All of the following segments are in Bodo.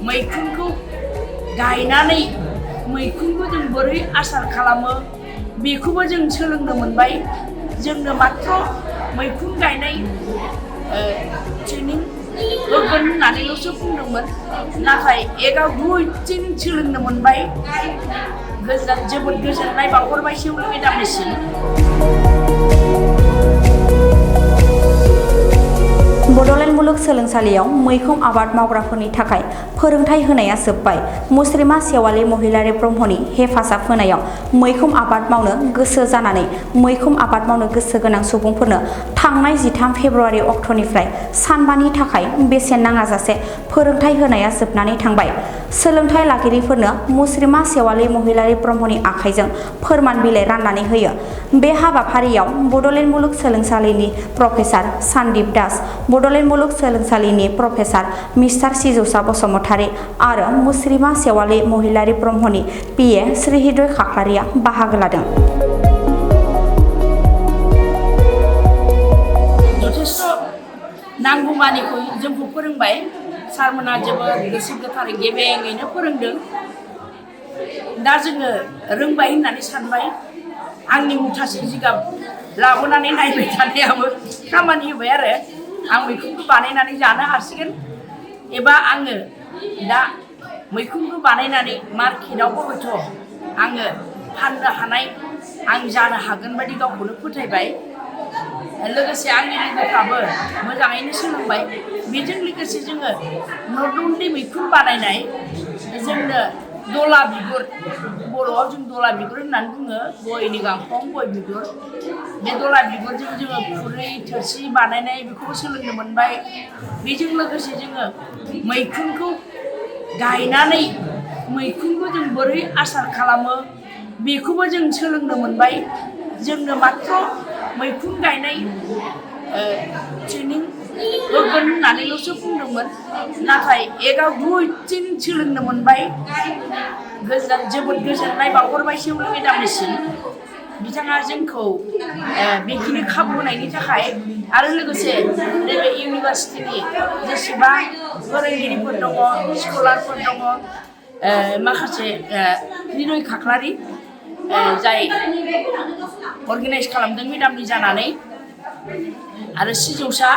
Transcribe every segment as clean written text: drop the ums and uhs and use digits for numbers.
मैखुनखौ गायनानै मैखुनखौ जों बोरै आसार खालामो बेखौबो जों सोलोंनो मोनबाय। जोंनो मात्र मैखुन गायनाय ट्रेनिं होगोन होननानैल'सो बुंदोंमोन, नाथाय एगाव गुइथिं सोलोंनो मोनबाय। जोबोद गोजोननाय बावहरबाय सेउलि मेडामनिसिम। बड'लेण्ड मुलुगसोलोंसालियाव मैखुन आबाद मावग्राफोरनि थाखाय फोरोंथाय होनाया जोब्बाय। मुस्रिमा सेवालि महिलारि ब्रह्मनि हेफाजाब होनायाव मैखुन आबाद मावनो गोसो जानानै मैखुन आबाद मावनो गोसो गोनां सुबुंफोरनो थांनाय 13 फेब्रुआरि अक्ट'निफ्राय सानबानि थाखाय बेसेन नाङाजासे फोरोंथाय होनाया जोबनानै थांबाय। सोलोंथाय लागिरिफोरनो मुस्रिमा सेवालि महिलारि ब्रह्मनि आखाइजों फोरमान बिलाइ राननानै होयो। बे हाबाफारियाव बड'लेण्ड मुलुगसोलोंसालिनि प्रफेसार सानदीप दास, बड'लेण्ड मुलुगसोलोंसालिनि प्रफेसार मिस्टार सिजौसा बसुमतारी आरो मुस्रिमा सेवालि महिलारि ब्रह्मनि पिए श्रीहृदय खाख्लारिया बाहागो लादों। जथेस्थ नांगौमानिखौ जोंखौ फोरोंबाय। सारमोना जोबोद गोसो गोथारै गेबेङैनो फोरोंदों। दा जोङो रोंबाय होननानै सानबाय। आंनि मुथासे जिगाब लाबोनानै नायबाय थानायाबो खामानि होबाय आरो आं मैखुनखौ बानायनानै जानो हासिगोन, एबा आङो दा मैखुनखौ बानायनानै मार्केटआवबो हयथ' आङो फाननो हानाय आं जानो हागोन बायदि गावखौनो फोथायबाय। लोगोसे आंनि लोगोफ्राबो मोजाङैनो सोलोंबाय। बेजों लोगोसे जोङो न'नि मैखुन बानायनाय, जोंनो दला बिगुर, बर'आव जों दला बिगुर होननानै बुङो, गयनि गांखं गय बिगुर। बे दला बिगुरजों जोङो खुरै थोरसि बानायनाय बेखौबो सोलोंनो मोनबाय। बेजों लोगोसे जोङो मैखुनखौ गायनानै मैखुनखौ जों बोरै आसार खालामो बेखौबो जों सोलोंनो मोनबाय। जोंनो मात्र मैखुन गायनाय ट्रेनिं होगोन होननानैल'सो बुंदोंमोन, नाथाय एगाव गुइथिं सोलोंनो मोनबाय। जोबोद गोजोननाय बावहरबाय सेउलि मेडामनिसिम। बिथाङा जोंखौ बेखिनि खाबु होनायनि थाखाय, आरो लोगोसे नैबे इउनिभार्सिटिनि जेसेबां फोरोंगिरिफोर दङ, स्कलारफोर दङ, माखासे हृदय खाख्लारि जाय अर्गेनाइज खालामदों मेडामनि जानानै, आरो सिजौसा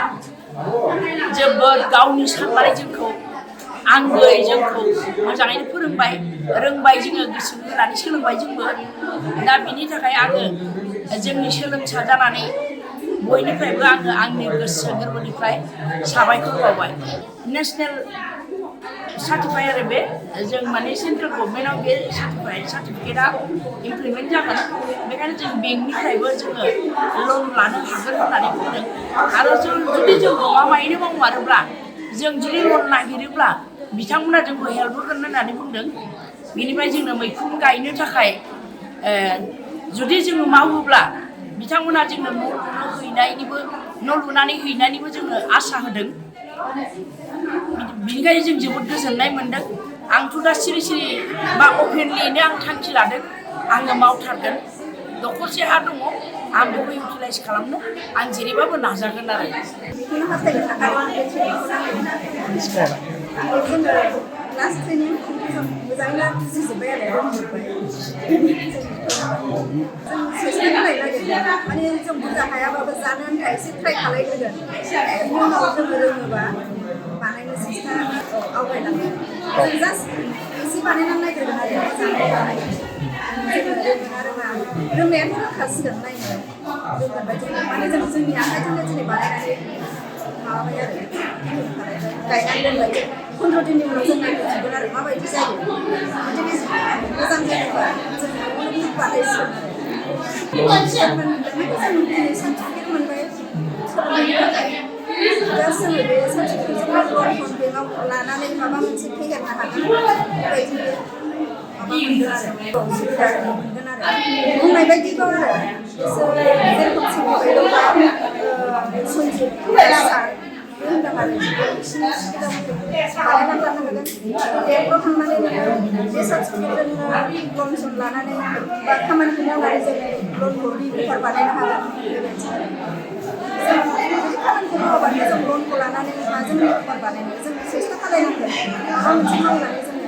जोबोद गावनि साननानै जोंखौ आंगोयै जोंखौ मोजाङैनो फोरोंबाय। रोंबाय, जोङो गोसो होनानै सोलोंबाय जोंबो। दा बिनि थाखाय आङो जोंनि सोलोंसा जानानै बयनिफ्रायबो आङो आंनि गोसो गोरबोनिफ्राय साबायखर बावबाय। नेसनेल सार्टिफाइ आरो बे जों माने सेन्ट्रेल गभर्नमेन्टआव बे सार्टिफिकेटआ इमप्लिमेन्ट जागोन। बेखायनो जों बेंकनिफ्रायबो जोङो लन लानो हागोन होननानै बुंदों। आरो जुदि जों गमामायैनो मावमारोब्ला, जों जुदि लन नागिरोब्ला बिथांमोना जोंखौ हेल्प होगोन होननानै बुंदों। बेनिफ्राय जोंनो मैखुन गायनो थाखाय जुदि जोङो मावोब्ला बिथांमोना जोंनो न' लुनानै हैनायनिबो जोंनो आसा होदों। बिनिखायनो जों जोबोद गोजोननाय मोनदों। आंथ' दा सिरि सिरि बा अपेनलियैनो आं थांखि लादों, आङो मावथारगोन। दखरसे हा दङ, आं बेखौ इउटिलाइज खालामनो आं जेरैबाबो नाजागोन आरो। बेखौनो हास्थायनो थाखाय बे ट्रेनिंखौ नांगौ। जोङो लास्ट ट्रेनिं जों मोजाङैनो बुजिजोब्बाय आरो रोंजोब्बाय। जों सेस्था खालायनो नागिरदों, माने जों बुरजा हायाबाबो जानो आन्था एसे ट्राइ खालायग्रोगोन। बेनि उनाव जोङो रोङोबा बानायनो सेस्था आवगायलांगोन। जों जास्ट एसे बानायनानै नागिरगोन आरो जानाय थाखाय। जोङो रोंगोन ना रोङा, रोंनायाथ' रोंखासिगोन, नायनो रोंगोन बायदि। माने जों जोंनि आखाइजोंनो दिनै बानायनानै माबाबाय आरो गायनानै दोनबाय। 15 दिननि उनाव जों नायफैफिनगोन आरो माबायदि जायो। जुदि बे मोजां जायोबा जों न'आवनो बानायसिगोन आरो। जों दिनै सार्टिफिकेट मोनबाय सोलोंनायनि थाखाय। जास्ट जोङो बे सार्टिफिकेटजोंनो लन बेंकआव लानानै माबा मोनसे फेहेरनो हागोन, बेबायदि माबा मोनगोन आरो सुबिदा मोनगोन आरो। बुंनाय बायदिबा आरो बिसोर जेरखम सिबिबाय दंबा सन्जिब सार बे होनदों आरो बिसिनि सुबिदा मथे बानायनानै लानो हागोन। बेंकफ्राव थांनानै नोङो बे सार्टिफिकेटजोंनो लन सन लानानै बा खामानिखौ मावनानै जों लनखौ रिकभार बानायनो हागोन, बेबायदि आरो। जों खामानिखौ मावाबानो जों लनखौ लानानै माजों रिकभार बानायनो जों सेस्था सालायनांगोन माबा मोनसे मावनानै जोङो